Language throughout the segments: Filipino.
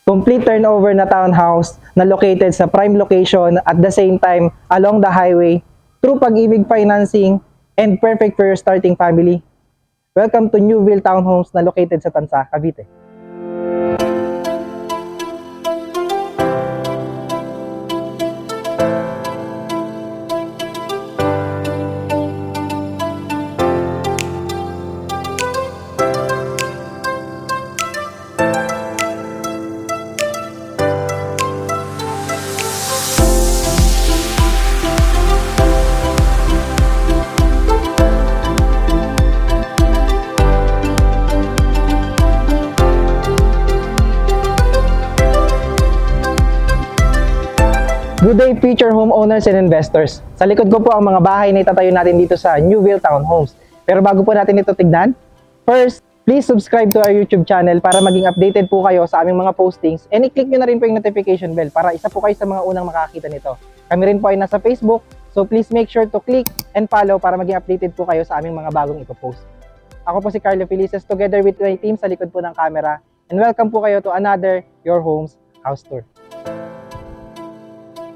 Complete turnover na townhouse na located sa prime location at the same time along the highway through Pag-ibig Financing and perfect for your starting family. Welcome to Newville Townhomes na located sa Tansa, Cavite. Good day future homeowners and investors. Sa likod ko po ang mga bahay na itatayo natin dito sa Newville Townhomes. Pero bago po natin ito tignan, first, please subscribe to our YouTube channel para maging updated po kayo sa aming mga postings and i-click nyo na rin po yung notification bell para isa po kayo sa mga unang makakita nito. Kami rin po ay nasa Facebook, so please make sure to click and follow para maging updated po kayo sa aming mga bagong ipopost. Ako po si Carlo Felices together with my team sa likod po ng camera and welcome po kayo to another Your Homes House Tour.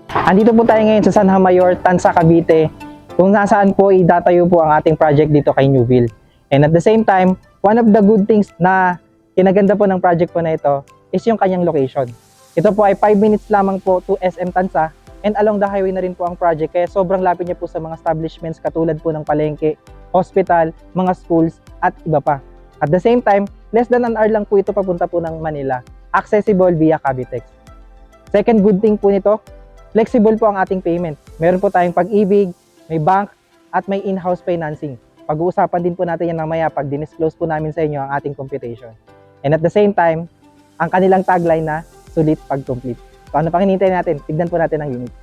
Andito po tayo ngayon sa Sanha Mayor, Tansa, Cavite, kung nasaan po idatayo po ang ating project dito kay Newville. And at the same time, one of the good things na kinaganda po ng project po na ito is yung kanyang location. Ito po ay 5 minutes lamang po to SM Tansa and along the highway na rin po ang project kaya sobrang lapit niya po sa mga establishments katulad po ng palengke, hospital, mga schools at iba pa. At the same time, less than an hour lang po ito papunta po ng Manila, accessible via Cavitex. Second good thing po nito, flexible po ang ating payment. Meron po tayong Pag-ibig, may bank, at may in-house financing. Pag-uusapan din po natin yan mamaya pag dinisclose po namin sa inyo ang ating computation. And at the same time, ang kanilang tagline na, sulit pag complete. So ano pang hinihintay natin? Tignan po natin ang unit.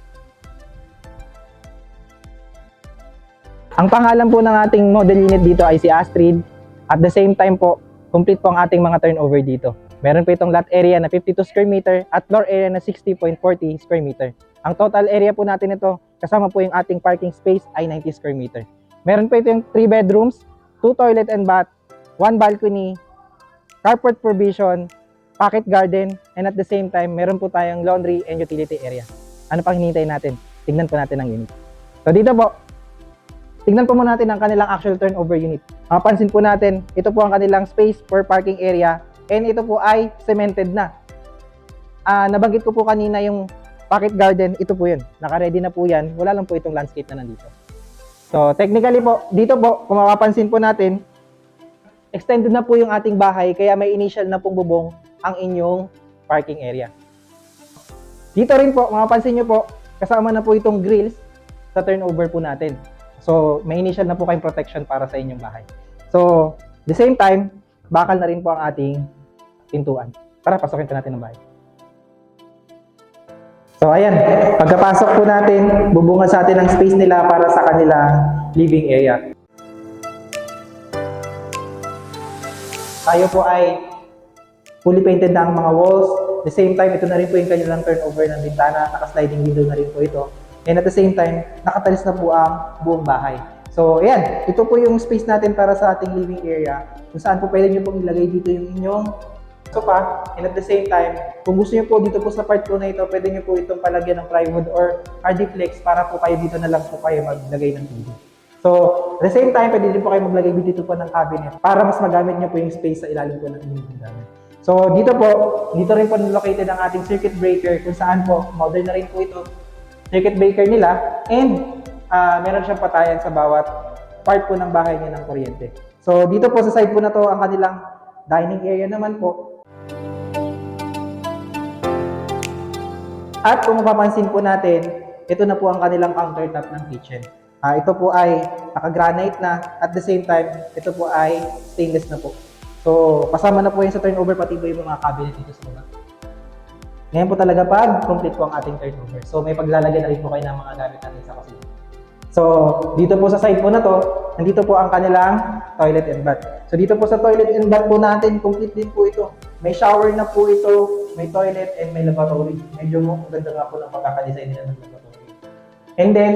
Ang pangalan po ng ating model unit dito ay si Astrid. At the same time po, complete po ang ating mga turnover dito. Meron po itong lot area na 52 square meter at floor area na 60.40 square meter. Ang total area po natin ito, kasama po yung ating parking space ay 90 square meter. Meron po ito yung 3 bedrooms, 2 toilet and bath, 1 balcony, carport provision, pocket garden, and at the same time, meron po tayong laundry and utility area. Ano pang hinihintay natin? Tignan po natin ang unit. So dito po, tignan po muna natin ang kanilang actual turnover unit. Mapapansin po natin, ito po ang kanilang space for parking area and ito po ay cemented na. Nabanggit ko po kanina yung pocket garden, ito po yun. Naka-ready na po yan. Wala lang po itong landscape na nandito. So, technically po, dito po, kung mapapansin po natin, extended na po yung ating bahay, kaya may initial na pong bubong ang inyong parking area. Dito rin po, mapapansin nyo po, kasama na po itong grills sa turnover po natin. So, may initial na po kayong protection para sa inyong bahay. So, the same time, bakal na rin po ang ating pintuan. Tara, pasokin po natin ang bahay. So ayan, pagkapasok po natin, bubungad sa atin ang space nila para sa kanilang living area. Tayo po ay fully painted na ang mga walls. At the same time, ito na rin po yung kanilang turnover ng bintana, naka-sliding window na rin po ito. And at the same time, nakatalis na po ang buong bahay. So ayan, ito po yung space natin para sa ating living area. Kung saan po pwede nyo pong ilagay dito yung inyong sofa, and at the same time, kung gusto niyo po dito po sa part po na ito, pwede niyo po itong palagyan ng plywood or hardiplex para po kayo dito na lang po kayo maglagay ng TV. So, at the same time, pwede din po kayo maglagay dito po ng cabinet para mas magamit niyo po yung space sa ilalim po ng inyong gamit. So, dito rin po located ang ating circuit breaker kung saan po, modern na rin po ito, circuit breaker nila, and meron siyang patayan sa bawat part po ng bahay niya ng kuryente. So, dito po sa side po na to, ang kanilang dining area naman po. At kung mapapansin po natin, ito na po ang kanilang countertop ng kitchen. Ito po ay naka-granite na, at the same time, ito po ay stainless na po. So, kasama na po yan sa turnover, pati po yung mga cabinet dito sa baba. Ngayon po talaga pag complete po ang ating turnover. So, may paglalagyan na rin po kayo ng mga gamit natin sa kusina. So, dito po sa side po na to, nandito po ang kanilang toilet and bath. So, dito po sa toilet and bath po natin, complete din po ito. May shower na po ito, may toilet, and may lavatory. Medyo maganda nga po ng pagkakadesign nila ng lavatory. And then,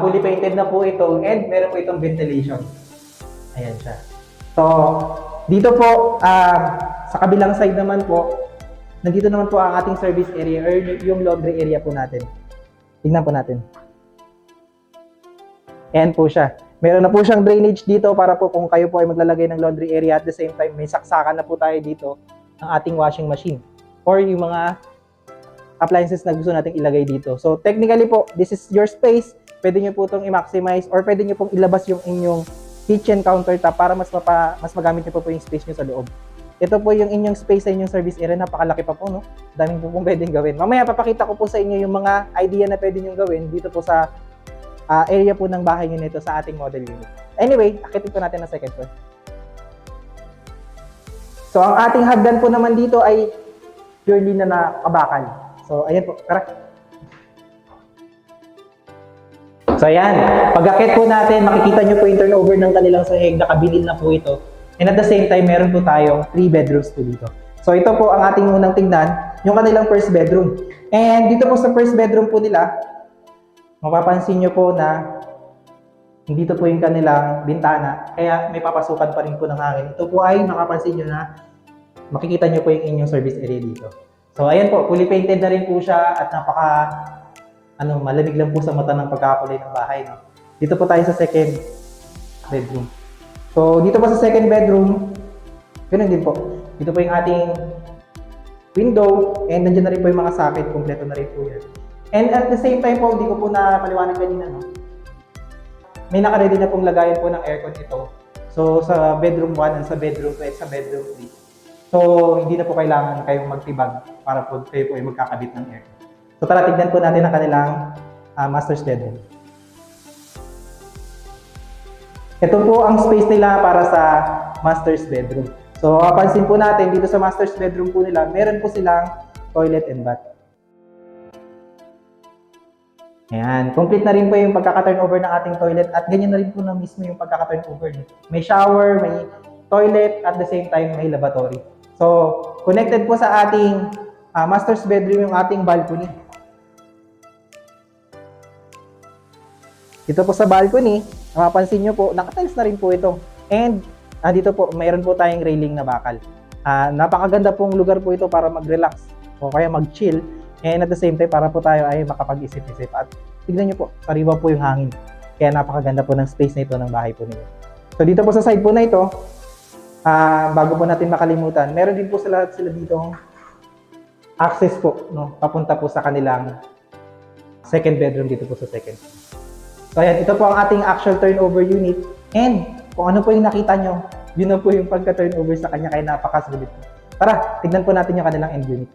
fully painted na po ito, and meron po itong ventilation. Ayan siya. So, dito po, sa kabilang side naman po, nandito naman po ang ating service area or yung laundry area po natin. Tingnan po natin. Ayan po siya. Meron na po siyang drainage dito para po kung kayo po ay maglalagay ng laundry area at the same time may saksakan na po tayo dito ng ating washing machine or yung mga appliances na gusto nating ilagay dito. So technically po, this is your space. Pwede nyo po itong i-maximize or pwede nyo pong ilabas yung inyong kitchen countertop para mas magamit nyo po yung space nyo sa loob. Ito po yung inyong space sa inyong service area. Napakalaki pa po, no? Daming po pong pwedeng gawin. Mamaya papakita ko po sa inyo yung mga idea na pwede nyo gawin dito po sa area po ng bahay nyo nito sa ating model unit. Anyway, akitin po natin ang second floor. So ang ating hagdan po naman dito ay purely na nakabakal. So ayan po, tara. So ayan, pag-akit po natin, makikita nyo po yung turnover ng kanilang sahig, nakabinil na po ito. And at the same time, meron po tayong 3 bedrooms po dito. So ito po ang ating unang tignan, yung kanilang first bedroom. And dito po sa first bedroom po nila, mapapansin nyo po na dito po yung kanilang bintana, kaya may papasukan pa rin po ng hangin. Ito po ay makapansin nyo na makikita nyo po yung inyong service area dito. So ayan po, fully painted na rin po siya at malamig lang po sa mata ng pagkakakulay ng bahay. No? Dito po tayo sa second bedroom. So, dito po sa second bedroom, ganoon din po. Dito po yung ating window, and nandiyan na rin po yung mga socket, kompleto na rin po yan. And at the same time po, hindi ko po na paliwanag kanina, no? May naka-ready na pong lagayan po ng aircon ito. So, sa bedroom 1 and sa bedroom 2 at sa bedroom 3. So, hindi na po kailangan kayong magtibag para po kayo po ay magkakabit ng aircon. So tara, tignan po natin ang kanilang master's bedroom. Ito po ang space nila para sa master's bedroom. So mapapansin po natin dito sa master's bedroom po nila, meron po silang toilet and bath. Ayan, complete na rin po yung pagkaka-turnover ng ating toilet at ganyan na rin po na mismo yung pagkaka-turnover. May shower, may toilet, at the same time may lavatory. So connected po sa ating master's bedroom yung ating balcony. Dito po sa balcony, mapapansin nyo po, nakatiles na rin po ito. And dito po, mayroon po tayong railing na bakal. Napakaganda pong lugar po ito para mag-relax o kaya mag-chill. And at the same time, para po tayo ay makapag-isip-isip. At tignan nyo po, sariwa po yung hangin. Kaya napakaganda po ng space na ito ng bahay po ninyo. So dito po sa side po na ito, bago po natin makalimutan, meron din po sila dito access po, no, papunta po sa kanilang second bedroom dito po sa second. So ayan, ito po ang ating actual turnover unit. And kung ano po yung nakita nyo, yun na po yung pagka-turnover sa kanya, kaya napakasulit. Tara, tignan po natin yung kanilang end unit.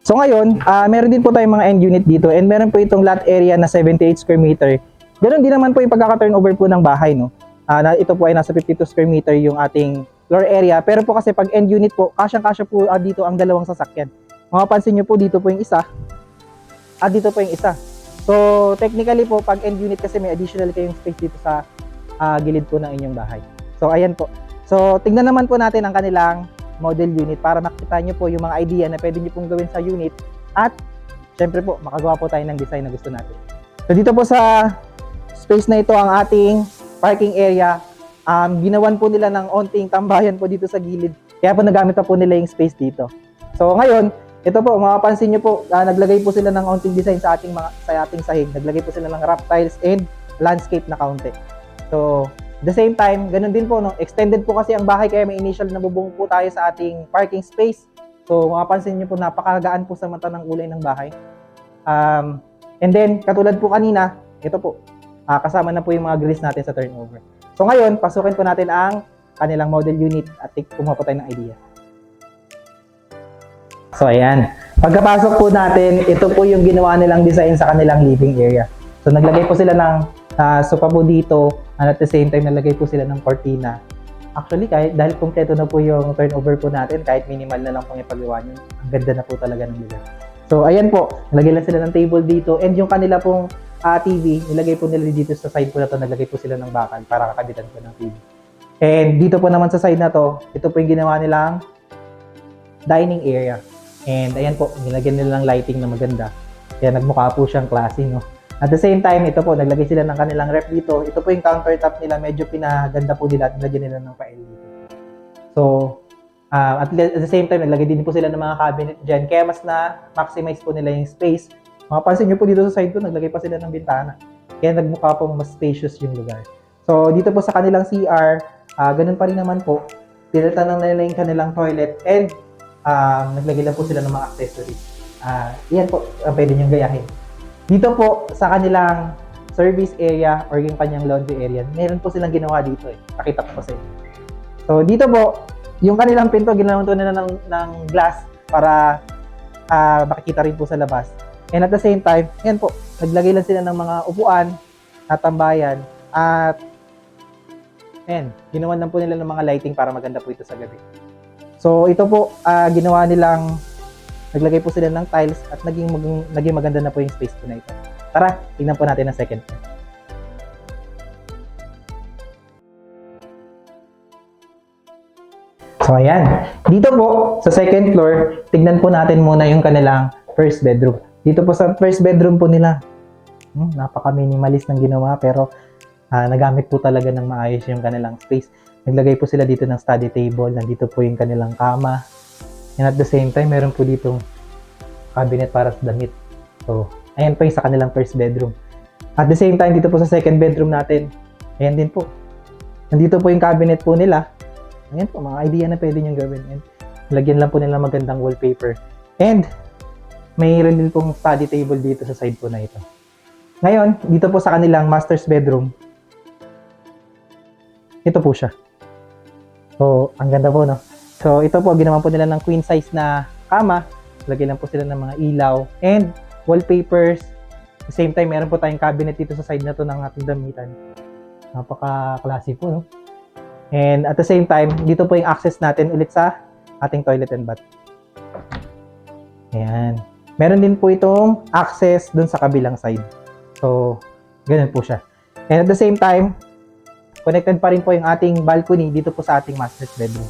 So ngayon, meron din po tayong mga end unit dito and meron po itong lot area na 78 square meter. Ganon din naman po yung pagkaka-turnover po ng bahay, no? Ito po ay nasa 52 square meter yung ating floor area. Pero po kasi pag end unit po, kasyang-kasya po dito ang dalawang sasakyan. Mapapansin nyo po dito po yung isa at dito po yung isa. So technically po, pag end unit kasi may additional kayong space dito sa gilid po ng inyong bahay. So ayan po. So tingnan naman po natin ang kanilang model unit para makita nyo po yung mga idea na pwede nyo pong gawin sa unit at syempre po makagawa po tayo ng design na gusto natin. So dito po sa space na ito ang ating parking area. Ginawan po nila ng onting tambayan po dito sa gilid. Kaya po nagamit pa po nila yung space dito. So ngayon, ito po, mapapansin nyo po, naglagay po sila ng onting design sa ating sahig. Naglagay po sila ng wrap tiles and landscape na kaunti. So, at the same time, ganun din po, no? Extended po kasi ang bahay kaya may initial na bubong po tayo sa ating parking space. So, mapapansin nyo po, napakagaan po sa mata ng kulay ng bahay. And then, katulad po kanina, ito po, kasama na po yung mga grills natin sa turnover. So, ngayon, pasukin po natin ang kanilang model unit at kumuha po tayo ng idea. So ayan, pagkapasok po natin, ito po yung ginawa nilang design sa kanilang living area. So naglagay po sila ng sofa po dito, and at the same time naglagay po sila ng cortina. Actually, dahil kompleto na po yung turnover po natin, kahit minimal na lang pong ipagawa nyo, ang ganda na po talaga ng lugar. So ayan po, naglagay lang sila ng table dito, and yung kanila pong TV, nilagay po nila dito sa side po na to, naglagay po sila ng bakal para kakabitan po ng TV. And dito po naman sa side na to, ito po yung ginawa nilang dining area. And ayan po, nilagyan nila ng lighting na maganda. Kaya nagmukha po siyang classy, no? At the same time, ito po, naglagay sila ng kanilang rep dito. Ito po yung countertop nila, medyo pinaganda po nila at nilagyan nila ng file dito. So, At the same time, naglagay din po sila ng mga cabinet dyan. Kaya mas na-maximize po nila yung space. Makapansin nyo po dito sa side ko, naglagay pa sila ng bintana. Kaya nagmukha pong mas spacious yung lugar. So, dito po sa kanilang CR, ganun pa rin naman po. Pinalitan lang nila yung kanilang toilet and naglagay lang po sila ng mga accessories. Yan po, pwede nyo gayahin. Dito po sa kanilang service area or yung kanyang laundry area, meron po silang ginawa dito eh. Pakita ko po sa inyo. So, dito po, yung kanilang pinto, ginawa nila ng glass para makikita rin po sa labas. And at the same time, yan po, naglagay lang sila ng mga upuan at tambayan at ginawan lang po nila ng mga lighting para maganda po ito sa gabi. So ito po, ginawa nilang, naglagay po sila ng tiles at naging maganda na po yung space po na ito. Tara, tingnan po natin ang second floor. So ayan, dito po sa second floor, tignan po natin muna yung kanilang first bedroom. Dito po sa first bedroom po nila, napaka-minimalist ng ginawa pero nagamit po talaga ng maayos yung kanilang space. Naglagay po sila dito ng study table, nandito po yung kanilang kama. And at the same time, meron po ditong cabinet para sa damit. So, ayan po yung sa kanilang first bedroom. At the same time, dito po sa second bedroom natin, ayan din po. Nandito po yung cabinet po nila. Ayan po, mga idea na pwede niyong gawin. And lagyan lang po nila magandang wallpaper. And mayroon din pong study table dito sa side po na ito. Ngayon, dito po sa kanilang master's bedroom, ito po siya. So, ang ganda po, no? So, ito po, ginawa po nila ng queen size na kama. Lagyan lang po sila ng mga ilaw and wallpapers. At the same time, meron po tayong cabinet dito sa side na to ng ating damitan. Napaka-classy po, no? And at the same time, dito po yung access natin ulit sa ating toilet and bath. Ayan. Meron din po itong access dun sa kabilang side. So, ganun po siya. And at the same time, connected pa rin po yung ating balcony dito po sa ating master's bedroom.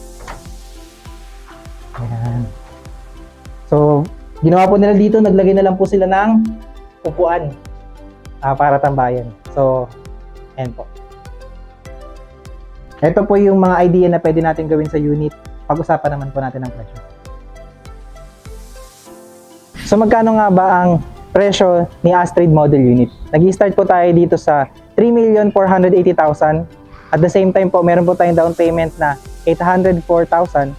Ayan. So, ginawa po nila dito, naglagay na lang po sila ng upuan para tambayan. So, ayan po. Ito po yung mga idea na pwede natin gawin sa unit. Pag-usapan naman po natin ang presyo. So, magkano nga ba ang presyo ni Astrid Model Unit? Nag-i-start po tayo dito sa 3,480,000. At the same time po, meron po tayong down payment na 804,000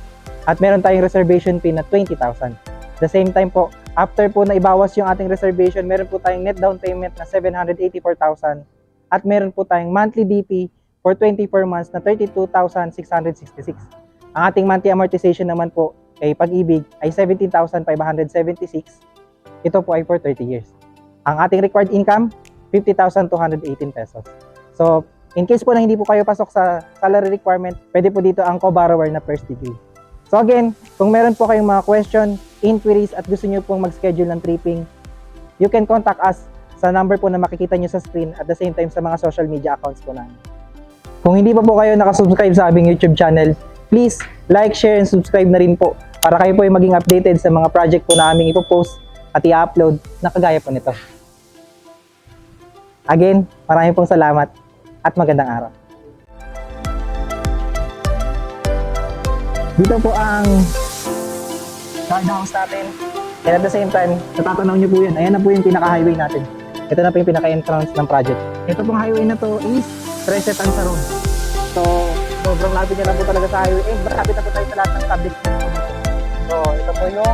at meron tayong reservation fee na 20,000. At the same time po, after po na ibawas yung ating reservation, meron po tayong net down payment na 784,000 at meron po tayong monthly DP for 24 months na 32,666. Ang ating monthly amortization naman po kay Pag-ibig ay 17,576. Ito po ay for 30 years. Ang ating required income, 50,218 pesos. So, in case po na hindi po kayo pasok sa salary requirement, pwede po dito ang co-borrower na first degree. So again, kung meron po kayong mga question, inquiries at gusto nyo pong mag-schedule ng tripping, you can contact us sa number po na makikita nyo sa screen at the same time sa mga social media accounts po namin. Kung hindi pa po kayo nakasubscribe sa aming YouTube channel, please like, share, and subscribe na rin po para kayo po ay maging updated sa mga project po na aming ipopost at i-upload na kagaya po nito. Again, maraming pong salamat at magandang araw. Dito po ang guard house natin. And at the same time, natatanaw nyo po yun. Ayan na po yung pinaka-highway natin. Ito na po yung pinaka-entrance ng project. Ito pong highway na to is Trece Tanza Road. So, sobrang lapit nyo na po talaga sa highway. Malapit na po tayo sa lahat ng public. So, ito po yung